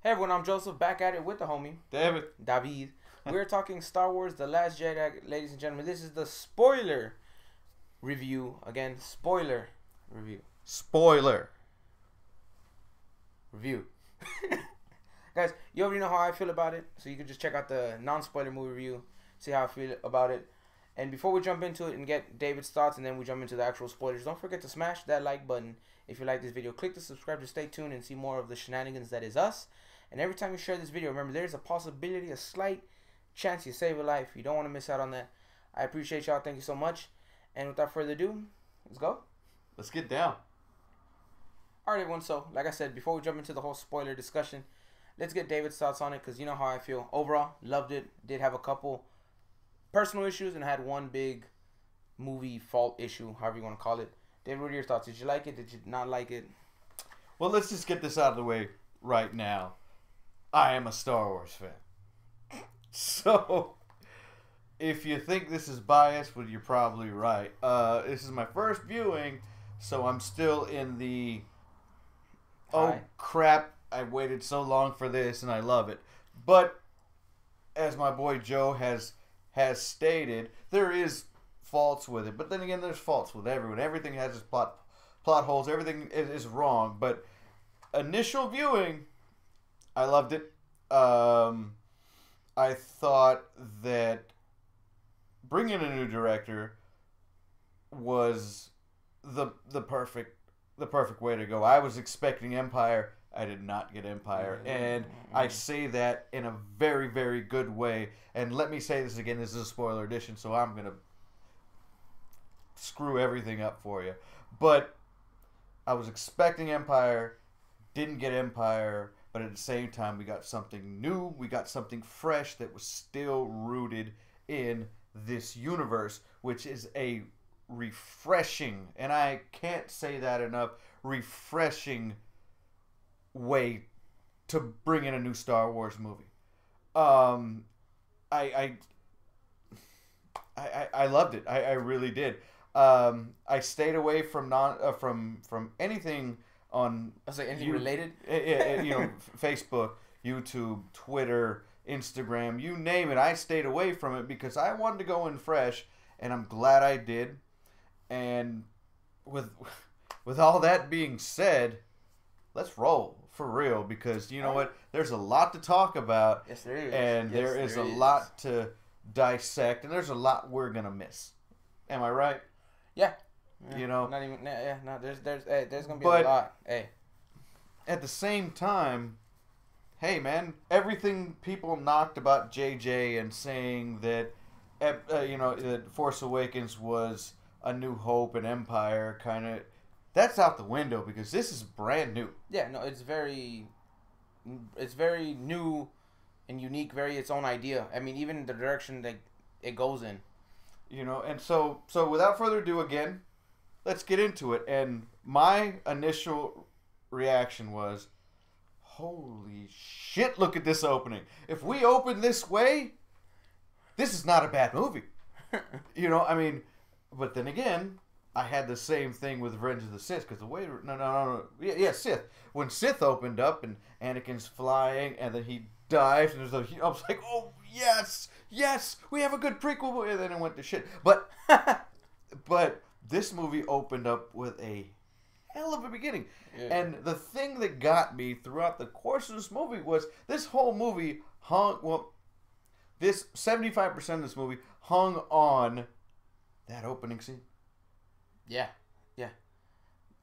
Hey everyone, I'm Joseph, back at it with the homie David. We're talking Star Wars The Last Jedi, ladies and gentlemen. This is the spoiler review. Again, spoiler review. Spoiler. Review. Guys, you already know how I feel about it, so you can just check out the non-spoiler movie review, see how I feel about it. And before we jump into it and get David's thoughts, and then we jump into the actual spoilers, don't forget to smash that like button if you like this video. Click the subscribe to stay tuned and see more of the shenanigans that is us. And every time you share this video, remember, there's a possibility, a slight chance you save a life. You don't want to miss out on that. I appreciate y'all. Thank you so much. And without further ado, let's go. Let's get down. Alright, everyone. So, like I said, before we jump into the whole spoiler discussion, let's get David's thoughts on it, because you know how I feel. Overall, loved it. Did have a couple personal issues and had one big movie fault issue, however you want to call it. David, what are your thoughts? Did you like it? Did you not like it? Well, let's just get this out of the way right now. I am a Star Wars fan. So, if you think this is biased, well, you're probably right. This is my first viewing, so I'm still in the, oh crap, I waited so long for this and I love it. But, as my boy Joe has stated, there is faults with it. But then again, there's faults with everyone. Everything has its plot holes. Everything is wrong. But initial viewing, I loved it. I thought that bringing a new director was the perfect way to go. I was expecting Empire. I did not get Empire, and I say that in a very, very good way. And let me say this again: this is a spoiler edition, so I'm gonna screw everything up for you. But I was expecting Empire, didn't get Empire. But at the same time, we got something new. We got something fresh that was still rooted in this universe, which is a refreshing, and I can't say that enough, refreshing way to bring in a new Star Wars movie. I loved it. I really did. I stayed away from from anything on, I was like, anything related? You know, Facebook, YouTube, Twitter, Instagram, you name it. I stayed away from it because I wanted to go in fresh, and I'm glad I did. And with all that being said, let's roll for real, because you know what? There's a lot to talk about. Yes, there is. And there is a lot to dissect, and there's a lot we're gonna miss. Am I right? Yeah. You know, not even. Yeah, no. There's gonna be a lot. Hey, at the same time, hey man, everything people knocked about JJ and saying that, you know, that Force Awakens was A New Hope and Empire, kind of, that's out the window because this is brand new. Yeah, no, it's very new and unique, very its own idea. I mean, even the direction that it goes in. You know, and so without further ado, again, let's get into it. And my initial reaction was, holy shit, look at this opening. If we open this way, this is not a bad movie. You know, I mean, but then again, I had the same thing with Revenge of the Sith, because the way, no. Yeah, Sith. When Sith opened up and Anakin's flying and then he dives and I was like, oh, yes, we have a good prequel. And then it went to shit. But this movie opened up with a hell of a beginning. Yeah. And the thing that got me throughout the course of this movie was this whole movie this 75% of this movie hung on that opening scene. Yeah.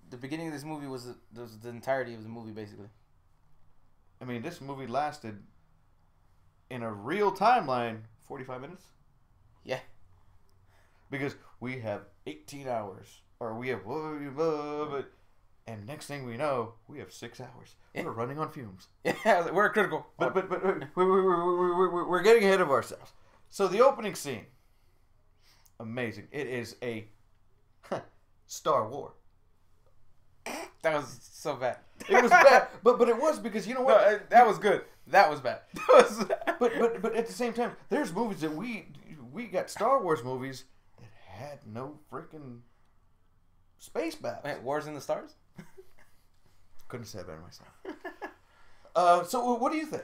The beginning of this movie was the entirety of the movie, basically. I mean, this movie lasted, in a real timeline, 45 minutes. Yeah. Because we have 18 hours. Or we have... And next thing we know, we have 6 hours. We're running on fumes. Yeah, we're critical. But we're getting ahead of ourselves. So the opening scene, amazing. It is a Star Wars. That was so bad. It was bad, but it was because, you know what? No, that was good. That was bad. But at the same time, there's movies that we got Star Wars movies that had no freaking space battles. Wait, Wars in the Stars? Couldn't say it better myself. So what do you think?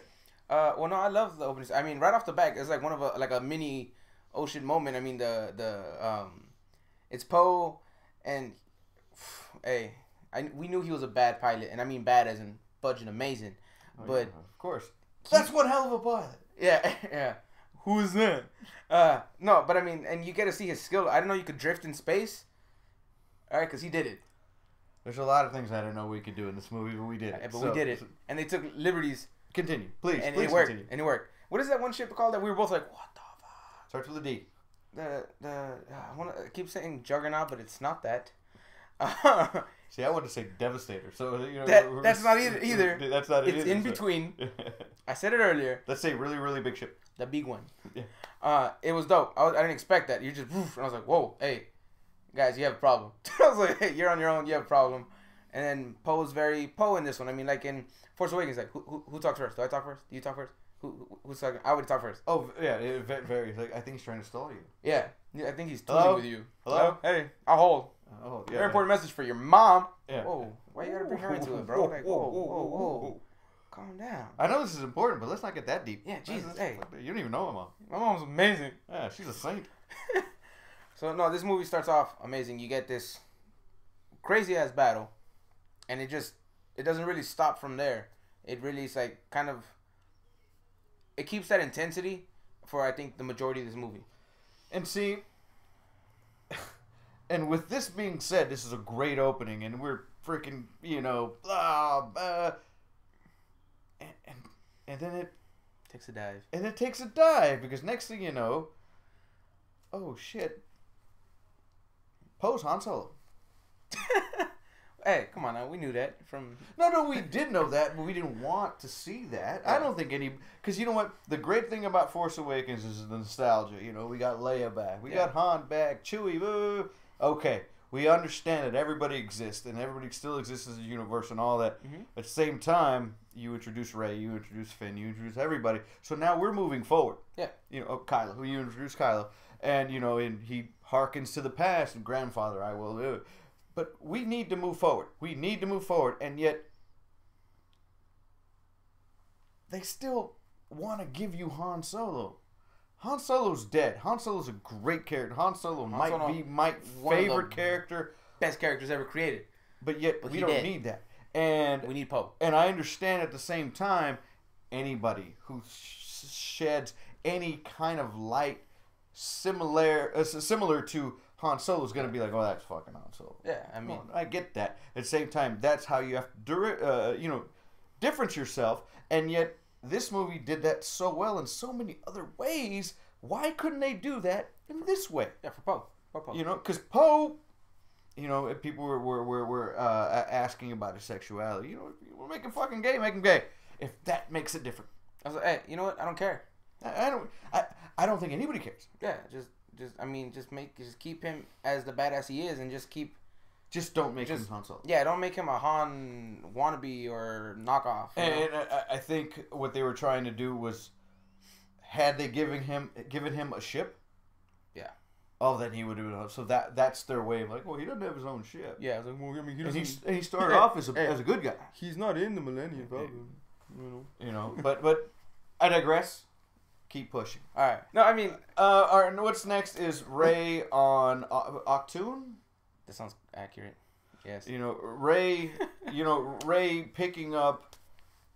Well, no, I love the opening. I mean, right off the bat, it's like one of a mini ocean moment. I mean, it's Poe, and hey, we knew he was a bad pilot, and I mean bad as in budget amazing, but yeah, of course, that's one hell of a pilot. Yeah, yeah. Who's that? No, but I mean, and you get to see his skill. I didn't know you could drift in space. All right, because he did it. There's a lot of things I didn't know we could do in this movie, but we did it. But we did it, and they took liberties. Continue, please. And please it worked. continue. And it worked. What is that one ship called that we were both like, what the fuck? Starts with a D. I keep saying Juggernaut, but it's not that. See, I wanted to say Devastator. So that's not either. That's not it. It's either, in between. I said it earlier. Let's say really, really big ship. The big one. Yeah. It was dope. I didn't expect that. You just woof, and I was like, whoa, hey, guys, you have a problem. I was like, hey, you're on your own. You have a problem. And then Poe's very Poe in this one. I mean, like in Force Awakens, like who talks first? Do I talk first? Do you talk first? Who's talking? I would talk first. Oh yeah, very. Like I think he's trying to stall you. Yeah, I think he's tooling with you. Hello? Hey, I'll hold. Oh yeah. Very important message for your mom. Yeah. Whoa, why you gotta bring her into it, bro? Like, whoa. Calm down. I know this is important, but let's not get that deep. Yeah, Jesus. Hey, you don't even know my mom. My mom's amazing. Yeah, she's a saint. So no, this movie starts off amazing. You get this crazy ass battle, and it doesn't really stop from there. It really is like kind of. It keeps that intensity for I think the majority of this movie. And see, and with this being said, this is a great opening, and we're freaking and then it takes a dive. And it takes a dive because next thing you know, oh shit, Poe's Han Solo. Hey, come on now. We knew that from... No, we did know that, but we didn't want to see that. Yeah. I don't think because you know what? The great thing about Force Awakens is the nostalgia. We got Leia back. We got Han back. Chewy. Okay. We understand that everybody exists, and everybody still exists as a universe and all that. Mm-hmm. At the same time, you introduce Rey, you introduce Finn, you introduce everybody. So now we're moving forward. Yeah. Kylo. Who you introduce Kylo. And, and he harkens to the past, and grandfather, I will do it. But we need to move forward. And yet, they still want to give you Han Solo. Han Solo's dead. Han Solo's a great character. Han Solo might be my favorite character. Best characters ever created. But yet, we don't need that. And we need Poe. And I understand at the same time, anybody who sheds any kind of light similar to Han Solo is going to be like, oh, that's fucking Han Solo. Yeah, I mean... I get that. At the same time, that's how you have to, difference yourself. And yet, this movie did that so well in so many other ways. Why couldn't they do that in this way? Yeah, for Poe. Because Poe, if people were asking about his sexuality, we're making fucking gay, make him gay. If that makes it different. I was like, hey, you know what? I don't care. I don't think anybody cares. Yeah, just keep him as the badass he is, and just don't make him Han Solo. Yeah, don't make him a Han wannabe or knockoff. And I think what they were trying to do was, had they given him a ship, yeah, then he would do it. So that's their way of like, well, he doesn't have his own ship. Yeah, I was like, well, I mean, he started off as a good guy. He's not in the Millennium Falcon, But I digress. Keep pushing. All right. No, I mean, what's next is Rey on Octoon. That sounds accurate. Yes. Rey. Rey picking up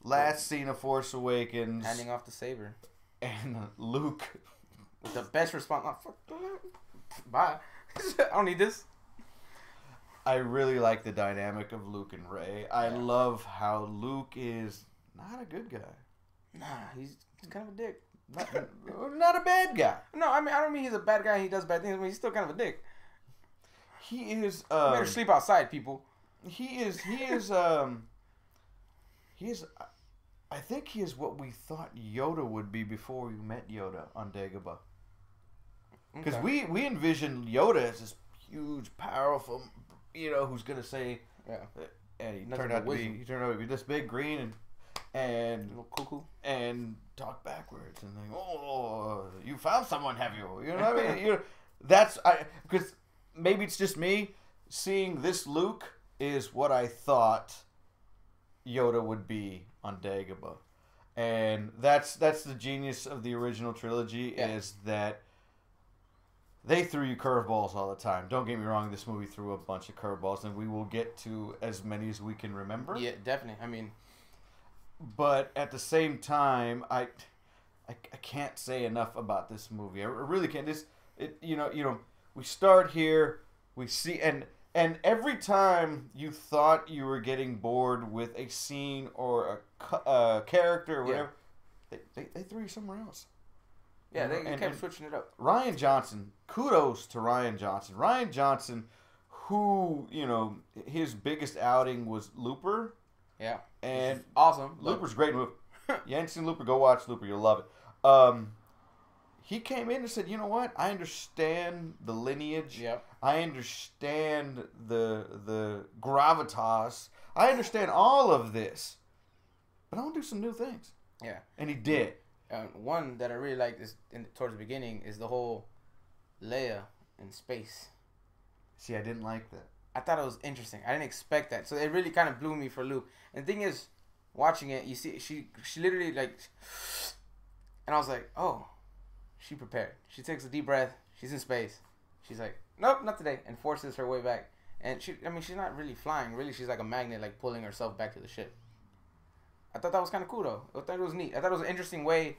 last scene of Force Awakens, handing off the saber, and Luke with the best response. Oh, fuck, bye. I don't need this. I really like the dynamic of Luke and Rey. I love how Luke is not a good guy. Nah, he's kind of a dick. Not a bad guy. No, I mean, I don't mean he's a bad guy and he does bad things. I mean, he's still kind of a dick. He is. You better sleep outside, people. He is. I think he is what we thought Yoda would be before we met Yoda on Dagobah. Because we envisioned Yoda as this huge, powerful, who's gonna say, and he turned out to be this big, green, and a little cuckoo, and talk backwards and like, oh, you found someone, have you? You know what I mean? Because maybe it's just me seeing this Luke is what I thought Yoda would be on Dagobah. And that's the genius of the original trilogy is that they threw you curveballs all the time. Don't get me wrong, this movie threw a bunch of curveballs, and we will get to as many as we can remember. Yeah, definitely. I mean, but at the same time, I can't say enough about this movie. I really can't. We start here, we see, and every time you thought you were getting bored with a scene or a character or whatever, they threw you somewhere else. Yeah, they kept switching it up. Rian Johnson, kudos to Rian Johnson. Rian Johnson, who, his biggest outing was Looper. Yeah. And awesome. Looper's a great movie. You ain't seen Looper, go watch Looper. You'll love it. He came in and said, you know what? I understand the lineage. Yep. I understand the gravitas. I understand all of this. But I want to do some new things. Yeah. And he did. One that I really liked is towards the beginning is the whole Leia in space. See, I didn't like that. I thought it was interesting. I didn't expect that. So it really kind of blew me for a loop. And the thing is, watching it, you see, she literally like, and I was like, oh, she prepared. She takes a deep breath. She's in space. She's like, nope, not today, and forces her way back. And she's not really flying. Really, she's like a magnet, like pulling herself back to the ship. I thought that was kind of cool, though. I thought it was neat. I thought it was an interesting way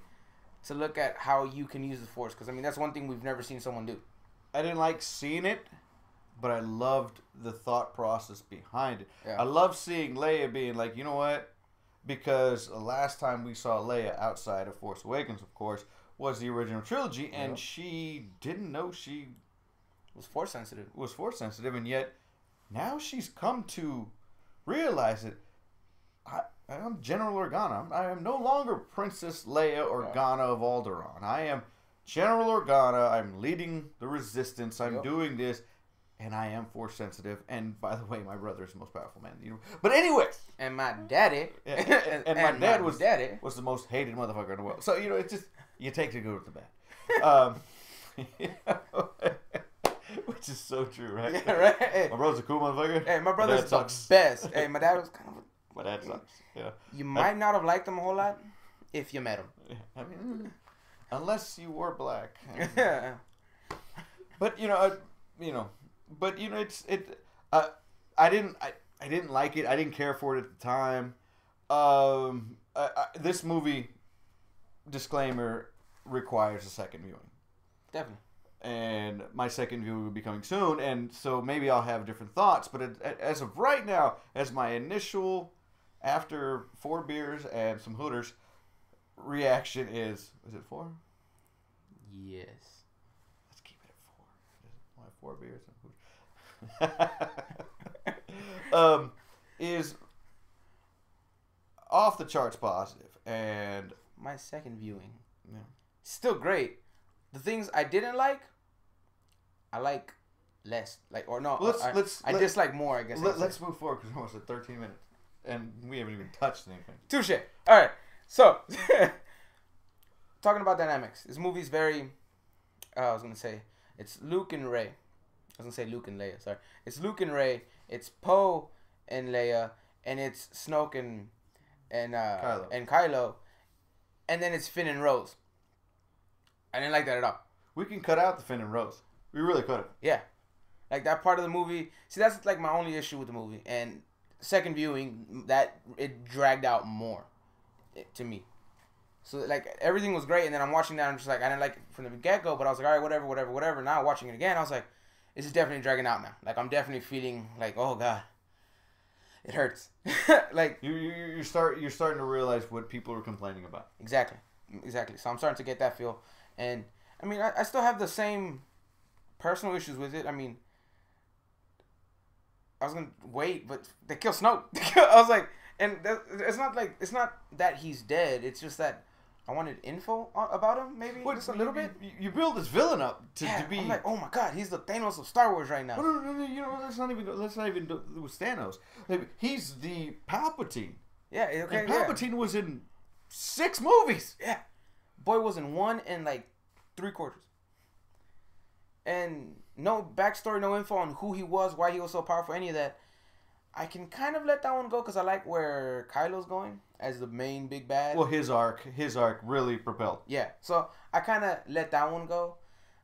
to look at how you can use the Force. Because, that's one thing we've never seen someone do. I didn't like seeing it, but I loved the thought process behind it. Yeah. I love seeing Leia being like, you know what? Because the last time we saw Leia outside of Force Awakens, of course, was the original trilogy. And she didn't know she was Force sensitive. And yet, now she's come to realize it. I'm General Organa. I am no longer Princess Leia Organa of Alderaan. I am General Organa. I'm leading the Resistance. I'm doing this, and I am Force sensitive. And by the way, my brother is the most powerful man in the universe. But anyway, and my daddy, and my dad was the most hated motherfucker in the world. So it's just you take the good with the bad. Which is so true, right? Yeah, right. Hey, my brother's a cool motherfucker. Hey, my brother's the best. Hey, my dad was kind of. My dad sucks. Yeah. You might not have liked him a whole lot if you met him. I mean, unless you were black. Yeah. But I didn't like it. I didn't care for it at the time. This movie, disclaimer, requires a second viewing. Definitely. And my second viewing will be coming soon, and so maybe I'll have different thoughts. But as of right now, as my initial, after 4 beers and some Hooters, reaction is it 4? Yes. Let's keep it at 4. 4 beers and Hooters. Is off the charts positive, and my second viewing, still great. The things I didn't like, I like less. I dislike more, I guess. Let's move forward because we're almost at 13 minutes. And we haven't even touched anything. Touche. All right. So, talking about dynamics. This movie's very, I was going to say, it's Luke and Rey. I was going to say Luke and Leia, sorry. It's Luke and Rey. It's Poe and Leia. And it's Snoke and Kylo. And then it's Finn and Rose. I didn't like that at all. We can cut out the Finn and Rose. We really could have. Yeah. Like that part of the movie. See, that's like my only issue with the movie. And second viewing, that it dragged out more to me. So like everything was great, and then I'm watching that, and I'm just like, I didn't like it from the get-go, but I was like, all right, whatever. Now watching it again, I was like, this is definitely dragging out now. Like I'm definitely feeling like, oh god, it hurts. Like you're starting to realize what people are complaining about. Exactly. So I'm starting to get that feel, and I still have the same personal issues with it. I was gonna wait, but they kill Snoke. I was like, and it's not that he's dead. It's just that I wanted info about him, maybe just a little bit. You build this villain up to be. I'm like, oh my god, he's the Thanos of Star Wars right now. No, let's not even do with Thanos. He's the Palpatine. Yeah, okay. And Palpatine was in 6 movies. Yeah, boy was in 1 and like 3/4. And no backstory, no info on who he was, why he was so powerful, any of that. I can kind of let that one go because I like where Kylo's going as the main big bad. Well, his arc really propelled. Yeah, so I kind of let that one go.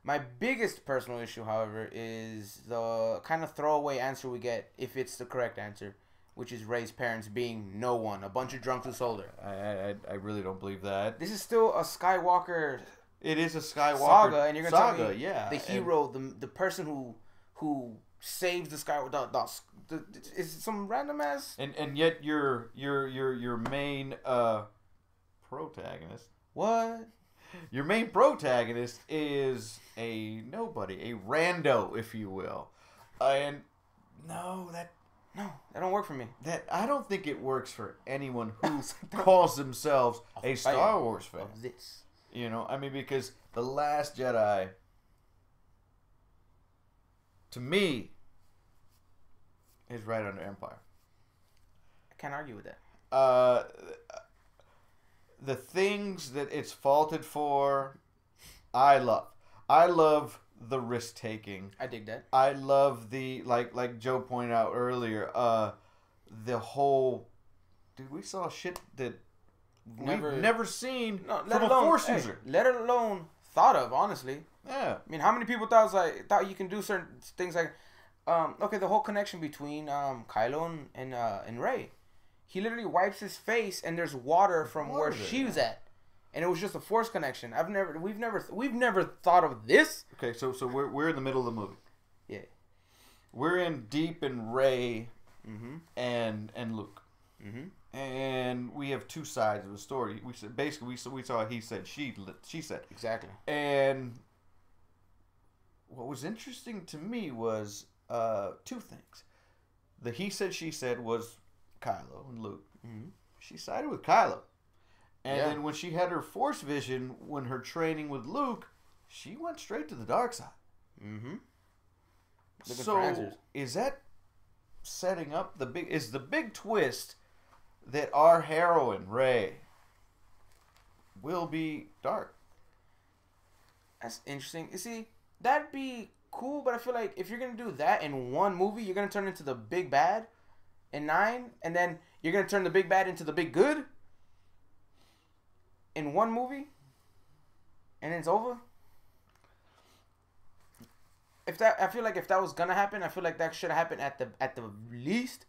My biggest personal issue, however, is the kind of throwaway answer we get if it's the correct answer, which is Rey's parents being no one, a bunch of drunks who sold her. I really don't believe that. This is still a Skywalker. It is a Skywalker saga, and you're gonna saga, tell me yeah. the hero, the person who saves the Skywalker, is some random ass. And yet your main protagonist. What? Your main protagonist is a nobody, a rando, if you will, and that don't work for me. That I don't think it works for anyone who calls themselves a Star Wars fan. Of this. You know, I mean, because The Last Jedi, to me, is right under Empire. I can't argue with that. The things that it's faulted for, I love. I love the risk taking. I dig that. I love the like Joe pointed out earlier. The whole, dude, we saw shit that we've never seen from a Force user. Let alone thought of, honestly. Yeah. I mean, how many people thought you can do certain things like, okay, the whole connection between Kylo and Rey. He literally wipes his face and there's water from where she was at, and it was just a Force connection. We've never thought of this. Okay, so we're in the middle of the movie. Yeah. We're in deep in Rey and Luke. And we have two sides of the story. We saw he said, she said. Exactly. And what was interesting to me was two things. The he said, she said was Kylo and Luke. She sided with Kylo. And then when she had her Force vision, when her training with Luke, she went straight to the dark side. So is that setting up the big twist that our heroine Rey will be dark? That's interesting. You see, that'd be cool, but I feel like if you're gonna do that in one movie, you're gonna turn into the big bad in 9, and then you're gonna turn the big bad into the big good in one movie, and it's over. I feel like if that was gonna happen, I feel like that should have happened at the least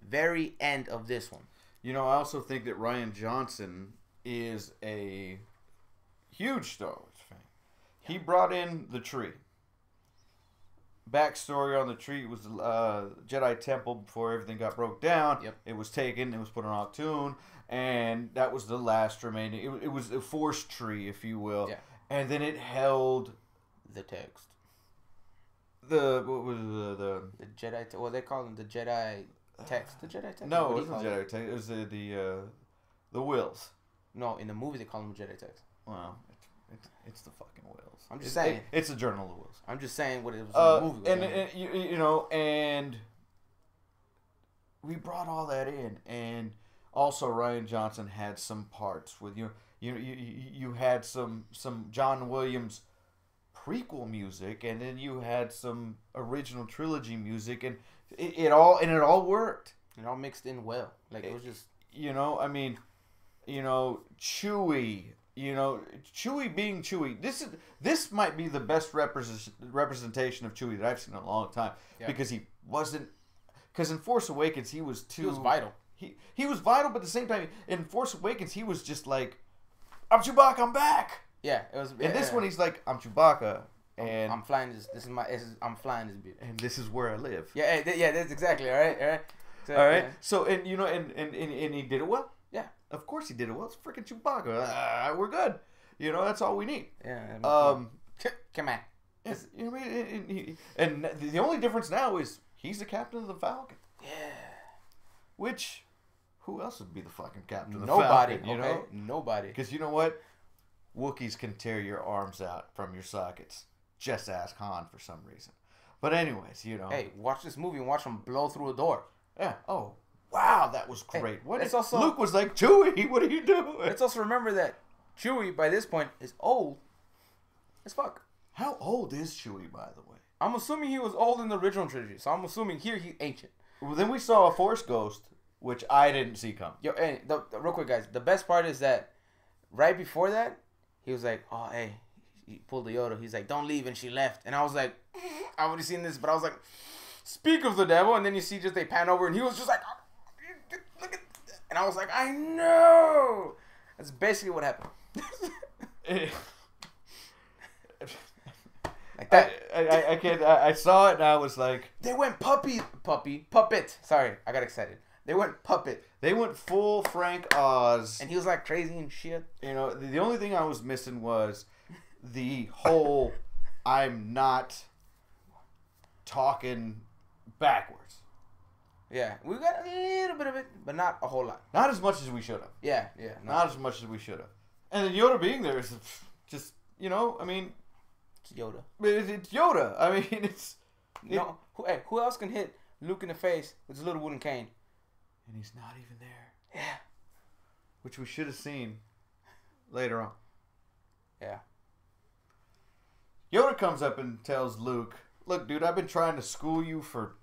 very end of this one. You know, I also think that Rian Johnson is a huge Star Wars fan. He brought in the tree. Backstory on the tree was the Jedi Temple before everything got broke down. Yep. It was taken. It was put on Octoon, and that was the last remaining. It was a Force tree, if you will. Yeah. And then it held the text. What was the Jedi? What they call them? The Jedi text. The Jedi text. No, it wasn't Jedi text. It was the wills. No, in the movie they call them Jedi text. Wow. It's the fucking wills. I'm just saying. It's the Journal of the Wills. I'm just saying what it was in the movie. And you know, and we brought all that in, and also Rian Johnson had some parts with you had some John Williams prequel music, and then you had some original trilogy music, and it all worked. It all mixed in well. Like it was just, you know, I mean, you know, Chewy. You know, Chewy being Chewy. This might be the best representation of Chewy that I've seen in a long time. Yeah. Because he wasn't. Because in Force Awakens he was too. He was vital. He was vital, but at the same time, in Force Awakens he was just like, "I'm Chewbacca, I'm back." Yeah, it was. And this one he's like, "I'm Chewbacca, and I'm flying this. I'm flying this beauty, and this is where I live." Yeah, that's exactly all right. So, all right. Yeah. So and you know and he did it well. Yeah. Of course he did it well. It's freaking Chewbacca. We're good. You know, that's all we need. Yeah. Come on. You know what I mean? And the only difference now is he's the captain of the Falcon. Yeah. Which, who else would be the fucking captain of the Nobody. Falcon? You know? Nobody. Because you know what? Wookiees can tear your arms out from your sockets. Just ask Han for some reason. But anyways, you know. Hey, watch this movie and watch him blow through a door. Yeah. Oh. Wow, that was great. Hey, Luke was like, Chewie, what are you doing? Let's also remember that Chewie, by this point, is old as fuck. How old is Chewie, by the way? I'm assuming he was old in the original trilogy, so I'm assuming here he's ancient. Well, then we saw a Force ghost, which I didn't see come. Yo, and real quick, guys. The best part is that right before that, he was like, "Oh, hey," he pulled the Yoda. He's like, "Don't leave," and she left. And I was like, I already seen this, but I was like, "Speak of the devil," and then you see just they pan over, and he was just like, "Look at," and I was like, "I know." That's basically what happened. Like that. I can't. I saw it and I was like, they went puppet. Sorry, I got excited. They went puppet. They went full Frank Oz, and he was like crazy and shit. You know, the only thing I was missing was the whole "I'm not talking backwards." Yeah, we got a little bit of it, but not a whole lot. Not as much as we should have. Yeah. Not as much as we should have. And then Yoda being there is just, I mean, it's Yoda. It's Yoda. I mean, it's no. Who else can hit Luke in the face with his little wooden cane? And he's not even there. Yeah. Which we should have seen later on. Yeah. Yoda comes up and tells Luke, "Look, dude, I've been trying to school you for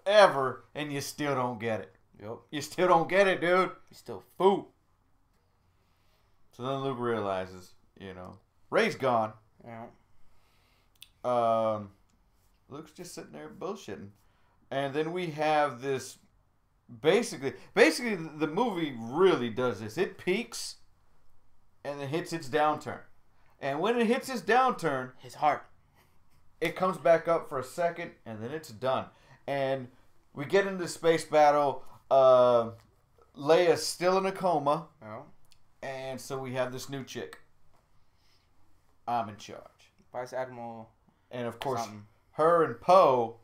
ever, and you still don't get it. Yep. You still don't get it, dude. You still fool." So then Luke realizes, Rey's gone. Yeah. Luke's just sitting there bullshitting. And then we have this, basically the movie really does this. It peaks and then hits its downturn. And when it hits its downturn, his heart, it comes back up for a second and then it's done. And we get into the space battle. Leia's still in a coma. Oh. And so we have this new chick. I'm in charge. Vice Admiral. And of course, something. Her and Poe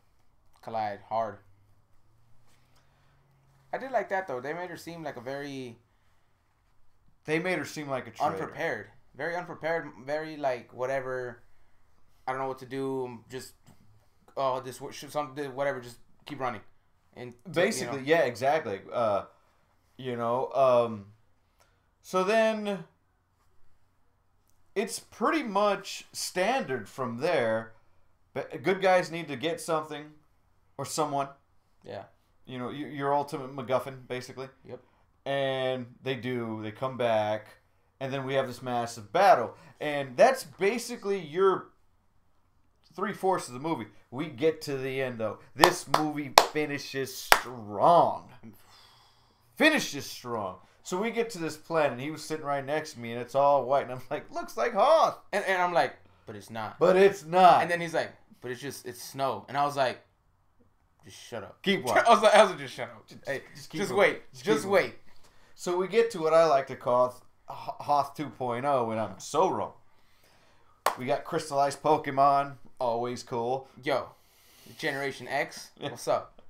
collide hard. I did like that though. They made her seem like They made her seem like a traitor. Unprepared. Very unprepared. Very like whatever. I don't know what to do. Just this something whatever. Just keep running. And basically, yeah, exactly. So then it's pretty much standard from there. But good guys need to get something or someone. Yeah. Your ultimate MacGuffin, basically. Yep. And they do. They come back. And then we have this massive battle. And that's basically your 3/4 of the movie. We get to the end, though. This movie finishes strong. So we get to this planet, and he was sitting right next to me, and it's all white. And I'm like, looks like Hoth. And I'm like, but it's not. And then he's like, but it's snow. And I was like, just shut up. Keep watching. I was like, just shut up. Just wait. Just wait. So we get to what I like to call Hoth 2.0, and I'm so wrong. We got crystallized Pokemon. Always cool. Yo, Generation X. What's up?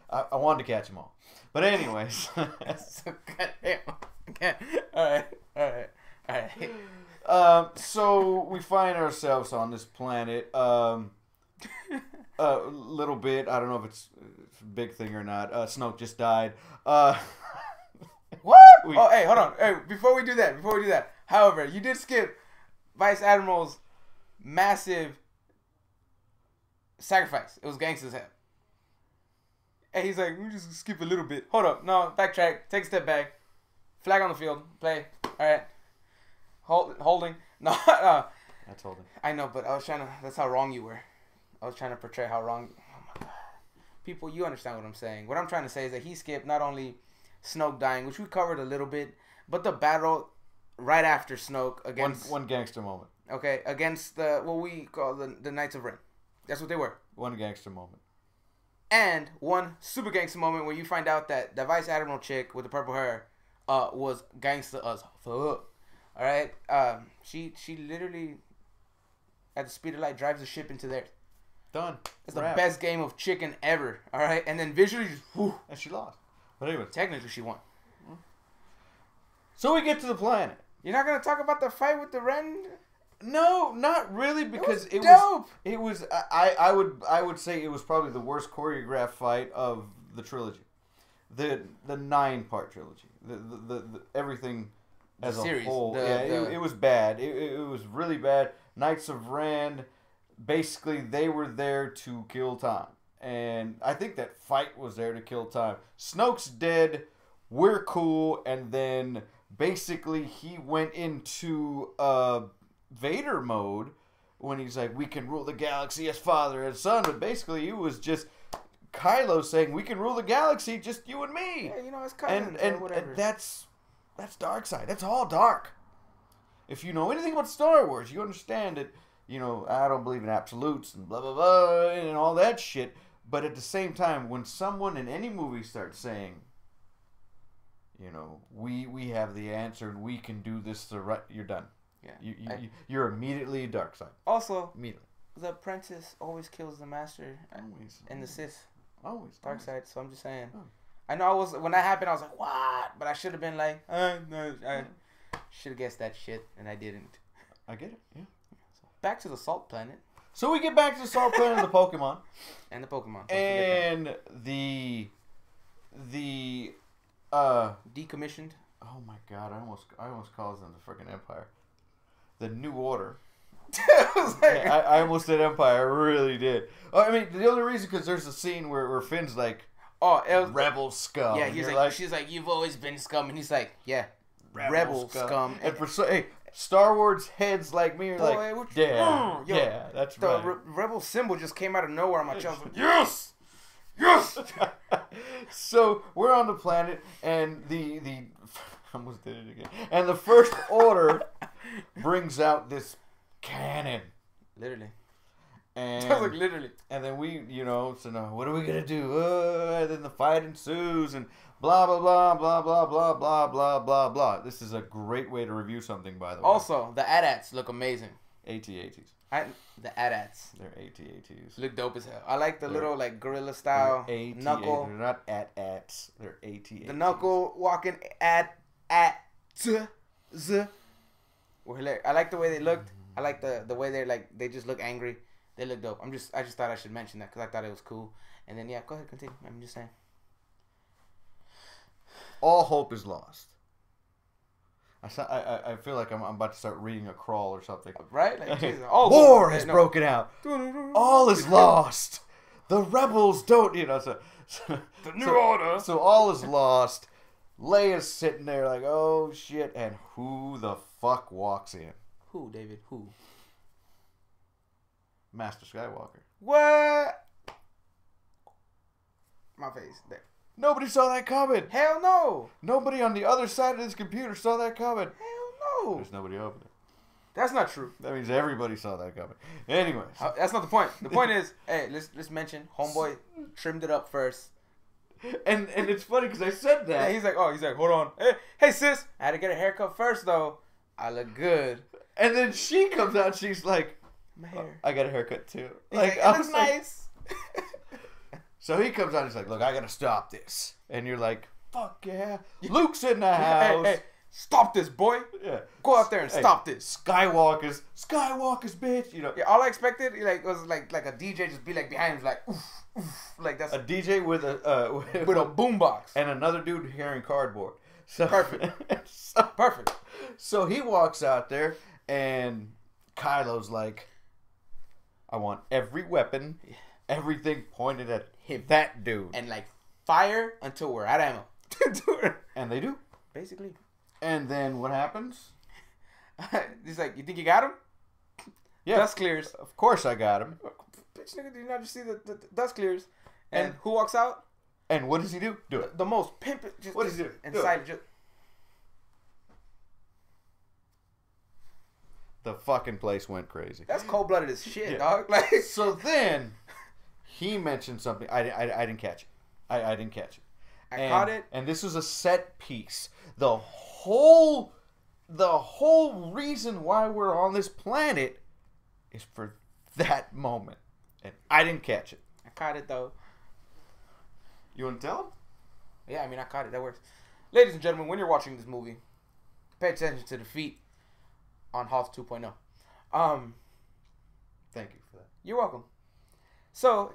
I wanted to catch them all. But anyways. Goddamn. Okay. All right. So we find ourselves on this planet. A little bit. I don't know if it's a big thing or not. Snoke just died. What? Hey, hold on. Hey, before we do that. However, you did skip Vice Admiral's massive sacrifice. It was gangster's head. And he's like, we just skip a little bit. Hold up. No, backtrack. Take a step back. Flag on the field. Play. All right. Holding. No. That's holding. I know, but I was trying to. That's how wrong you were. I was trying to portray how wrong. Oh my god. People, you understand what I'm saying. What I'm trying to say is that he skipped not only Snoke dying, which we covered a little bit, but the battle right after Snoke against one gangster moment. Okay, against what we call the Knights of Ren. That's what they were. One gangster moment. And one super gangster moment where you find out that the Vice Admiral chick with the purple hair was gangster as fuck. All right, she literally at the speed of light drives the ship into there. Done. It's the best game of chicken ever. All right, and then visually, just, whew. And she lost. But anyway, technically she won. So we get to the planet. You're not gonna talk about the fight with the Ren? No, not really, because it was dope. I would say it was probably the worst choreographed fight of the trilogy, the 9-part trilogy, the everything as a whole. It was bad. It was really bad. Knights of Ren, basically they were there to kill time, And I think that fight was there to kill time. Snoke's dead. We're cool. And then basically he went into Vader mode when he's like, we can rule the galaxy as father and son. But basically it was just Kylo saying, we can rule the galaxy, just you and me. Yeah, you know, it's cousins and, or whatever. And that's dark side. That's all dark. If you know anything about Star Wars, you understand that, you know, I don't believe in absolutes and blah, blah, blah, and all that shit. But at the same time, when someone in any movie starts saying, you know, we have the answer and we can do this the right, you're done. Yeah. You're immediately dark side. Also, immediately. The apprentice always kills the master. Always. And the Sith. Always. Dark side, so I'm just saying. Oh. I know when that happened, I was like, what? But I should have been like, no, I should have guessed that shit, and I didn't. I get it, yeah. So, back to the Salt Planet. So we get back to the Salt Planet and the Pokemon. And the Pokemon. And the decommissioned. Oh my god, I almost called them the freaking Empire. The New Order. I almost did Empire, I really did. I mean, the only reason, because there's a scene where Finn's like, rebel scum. Yeah, he's like, she's like, you've always been scum, and he's like, yeah, rebel scum. And for Star Wars heads like me are like, yeah, that's right. The rebel symbol just came out of nowhere on my chest. Like, yes. So we're on the planet, and the I almost did it again. And the First Order brings out this cannon. Literally. And I was like, literally. And then we, you know, so now what are we gonna do? And then the fight ensues, and blah blah blah blah blah blah blah blah blah blah. This is a great way to review something, by the way. Also, the AT-ATs look amazing. AT-ATs. The AT-ATs. They're AT-ATs. Look dope as hell. I like the little like gorilla style knuckle. They're not AT-ATs. They're AT-ATs. The knuckle walking z. I like the way they looked. I like the way they're like, they just look angry. They look dope. I just thought I should mention that because I thought it was cool. And then, yeah, go ahead, continue. I'm just saying. All hope is lost. I feel like I'm about to start reading a crawl or something. Right? Like, war has broken out. All is lost. The rebels don't, you know. So the New Order. So all is lost. Leia's sitting there like, oh shit. And who the fuck walks in? Who, David? Who? Master Skywalker. What? My face. There. Nobody saw that coming. Hell no. Nobody on the other side of this computer saw that coming. Hell no. There's nobody over there. That's not true. That means everybody saw that coming. Anyways. That's not the point. The point is, hey, let's mention Homeboy trimmed it up first. And it's funny because I said that. Yeah, he's like, hold on. Hey sis, I had to get a haircut first though. I look good. And then she comes out, she's like, my hair. I got a haircut too. Like, it looks nice. So he comes out and he's like, look, I gotta stop this. And you're like, fuck yeah. Luke's in the house. Hey, stop this, boy. Yeah. Go out there and stop this. Skywalker's bitch. You know. Yeah, all I expected was like a DJ just be like behind him, like oof, oof, like that's a DJ with a boombox and another dude carrying cardboard. So perfect. Perfect. So he walks out there and Kylo's like, I want every weapon, everything pointed at him, that dude, and like fire until we're out of ammo. And they do, basically. And then what happens? He's like, you think you got him? Yeah. Dust clears. Of course I got him. Bitch, nigga, did you not just see the dust clears? And who walks out? And what does he do? Do it. The most pimp. What does he do? And silent. The fucking place went crazy. That's cold-blooded as shit, dog. Like, so then he mentioned something. I didn't catch it. I didn't catch it. I caught it. And this was a set piece. The whole reason why we're on this planet is for that moment. And I didn't catch it. I caught it, though. You want to tell him? Yeah, I mean, I caught it. That works. Ladies and gentlemen, when you're watching this movie, pay attention to the feet on Hoth 2.0. Thank you for that. You're welcome. So,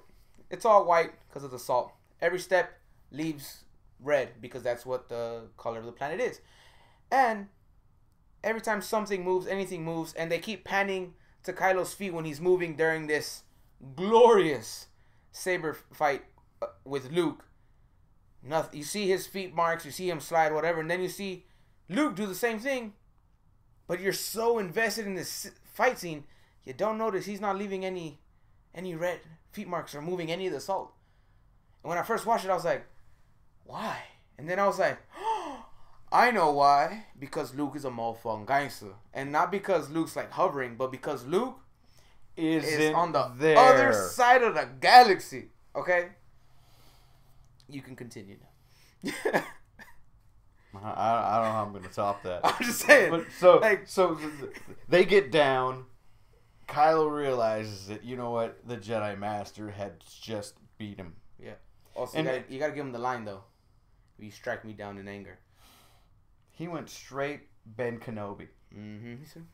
it's all white because of the salt. Every step leaves red because that's what the color of the planet is. And every time something moves, anything moves, and they keep panning to Kylo's feet when he's moving during this glorious saber fight with Luke, nothing. You see his feet marks, you see him slide, whatever, and then you see Luke do the same thing. But you're so invested in this fight scene, you don't notice he's not leaving any red feet marks or moving any of the salt. And when I first watched it, I was like, why? And then I was like, oh, I know why. Because Luke is a motherfucking gangster. And not because Luke's like hovering, but because Luke is on the other side of the galaxy. Okay? You can continue now. I don't know how I'm going to top that. I'm just saying. But so they get down. Kylo realizes that, you know what, the Jedi Master had just beat him. Yeah. Also, you gotta give him the line, though. You strike me down in anger. He went straight Ben Kenobi. Mm-hmm. He said,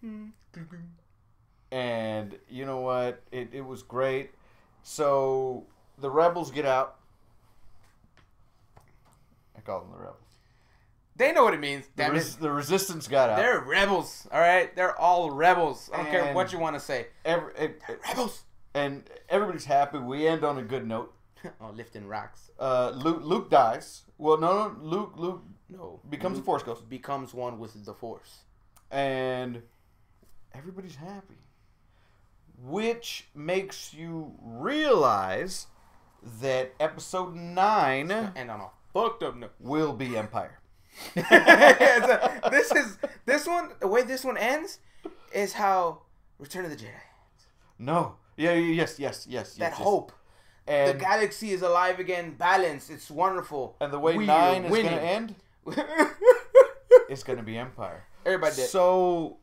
And you know what? It was great. So the rebels get out. I call them the rebels. They know what it means. The resistance got out. They're rebels, all right? They're all rebels. I don't care what you want to say. Rebels. And everybody's happy. We end on a good note. Oh, lifting rocks. Luke dies. Well, no. Luke becomes a Force ghost. Becomes one with the Force. And everybody's happy. Which makes you realize that Episode 9 and on a fucked up note will be Empire. This one, the way this one ends is how Return of the Jedi ends. No. Yes. That hope. And the galaxy is alive again, balanced. It's wonderful. And the way 9 is going to end, it's going to be Empire. Everybody did. So,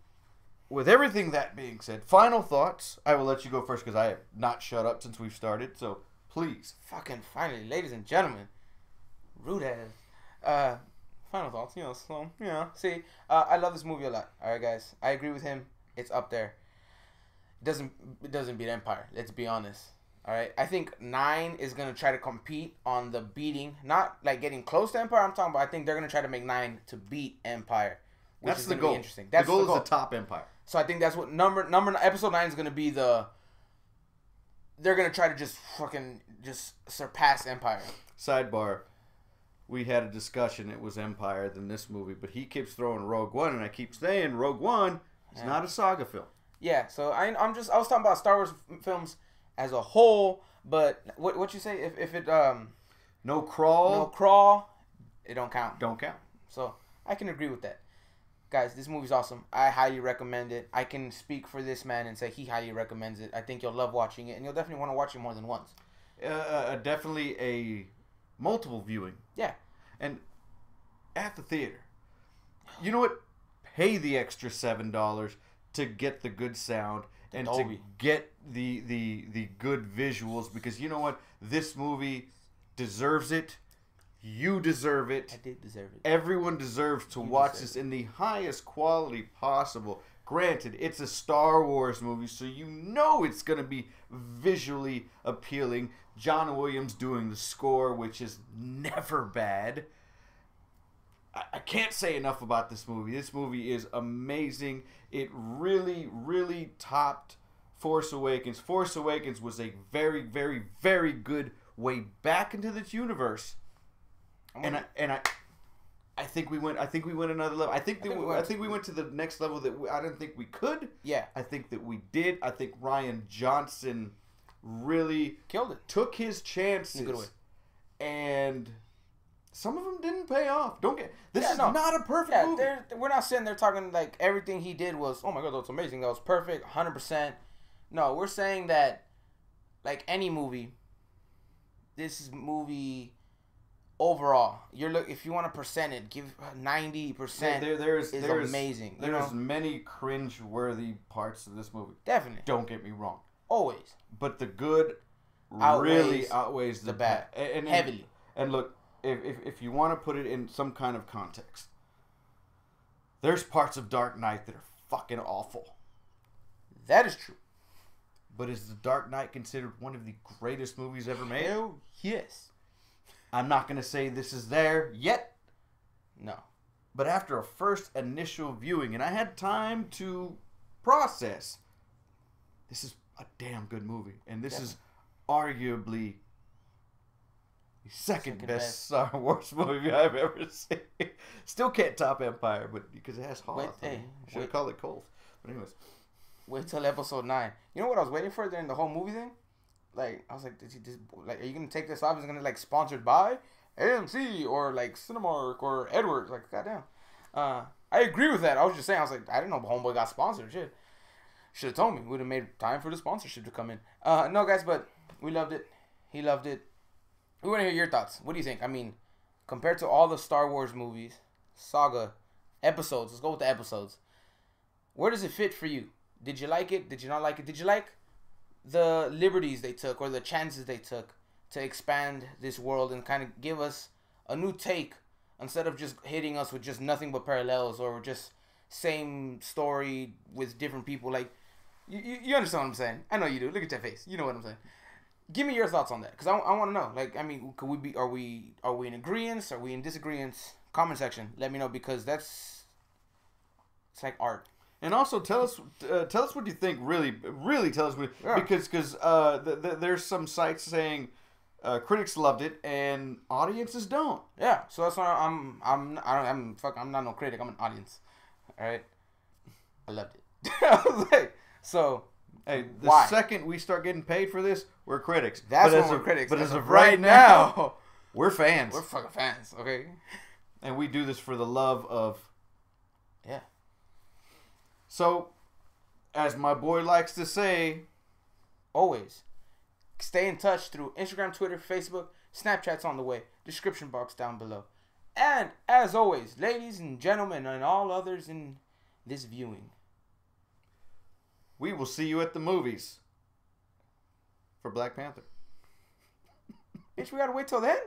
with everything that being said, final thoughts. I will let you go first because I have not shut up since we've started. So, please. Fucking finally, ladies and gentlemen. Rude ass. Final thoughts, so, see, I love this movie a lot. All right, guys. I agree with him. It's up there. It doesn't beat Empire. Let's be honest. All right. I think 9 is going to try to compete on the beating. Not like getting close to Empire. I'm talking about I think they're going to try to make 9 to beat Empire. Which is the goal. Be interesting. That's the goal is the top Empire. So I think that's what episode 9 is going to be they're going to try to just surpass Empire. Sidebar. We had a discussion. It was Empire than this movie, but he keeps throwing Rogue One, and I keep saying Rogue One is not a saga film. Yeah, so I was talking about Star Wars films as a whole, but what you say if it no crawl, it don't count. Don't count. So I can agree with that, guys. This movie's awesome. I highly recommend it. I can speak for this man and say he highly recommends it. I think you'll love watching it, and you'll definitely want to watch it more than once. Definitely a multiple viewing. Yeah. And at the theater. You know what? Pay the extra $7 to get the good sound and to get the good visuals, because you know what? This movie deserves it. You deserve it. I did deserve it. Everyone deserves to watch this in the highest quality possible. Granted, it's a Star Wars movie, so you know it's going to be visually appealing. John Williams doing the score, which is never bad. I can't say enough about this movie. This movie is amazing. It really, really topped Force Awakens. Force Awakens was a very, very, very good way back into this universe. And I think we went another level. I think we went to the next level that I didn't think we could. Yeah. I think that we did. I think Rian Johnson really killed it. Took his chances. In a good way. And some of them didn't pay off. This is not a perfect movie. We're not sitting there talking like everything he did was, oh my God, that's amazing. That was perfect, 100%. No, we're saying that like any movie, this movie overall, if you want to percent it, give 90%. There's amazing. There's many cringe-worthy parts of this movie. Definitely. Don't get me wrong. Always. But the good really outweighs the bad. And heavily. And look, if you want to put it in some kind of context, there's parts of Dark Knight that are fucking awful. That is true. But is The Dark Knight considered one of the greatest movies ever made? Hell yes. I'm not going to say this is there yet. No. But after a first initial viewing, and I had time to process, this is a damn good movie. And this is arguably Second best Star Wars movie I've ever seen. Still can't top Empire, but because it has Hoth. Should have called it Cold. But anyways. Wait till episode 9. You know what I was waiting for during the whole movie thing? Like, I was like, are you going to take this off? Is it going to, like, sponsored by AMC or, like, Cinemark or Edwards? Like, goddamn. I agree with that. I was just saying, I was like, I didn't know Homeboy got sponsored. Shit. Should have told me. Would have made time for the sponsorship to come in. No, guys, but we loved it. He loved it. We want to hear your thoughts. What do you think? I mean, compared to all the Star Wars movies, Saga, episodes. Let's go with the episodes. Where does it fit for you? Did you like it? Did you not like it? Did you like the liberties they took or the chances they took to expand this world and kind of give us a new take instead of just hitting us with just nothing but parallels or just same story with different people? Like, you understand what I'm saying? I know you do. Look at your face. You know what I'm saying. Give me your thoughts on that, because I want to know. Like, I mean, could we be? Are we in agreement? Are we in disagreement? Comment section. Let me know, because it's like art. And also tell us what you think. Really tell us what, because there's some sites saying critics loved it and audiences don't. Yeah, so that's why I'm not no critic. I'm an audience. All right, I loved it. I was like, so. Hey, the second we start getting paid for this, we're critics. That's when we're critics. But as of right now, we're fans. We're fucking fans, okay? And we do this for the love of... Yeah. So, as my boy likes to say... Always. Stay in touch through Instagram, Twitter, Facebook. Snapchat's on the way. Description box down below. And, as always, ladies and gentlemen and all others in this viewing... We will see you at the movies for Black Panther. Bitch, we gotta wait till then?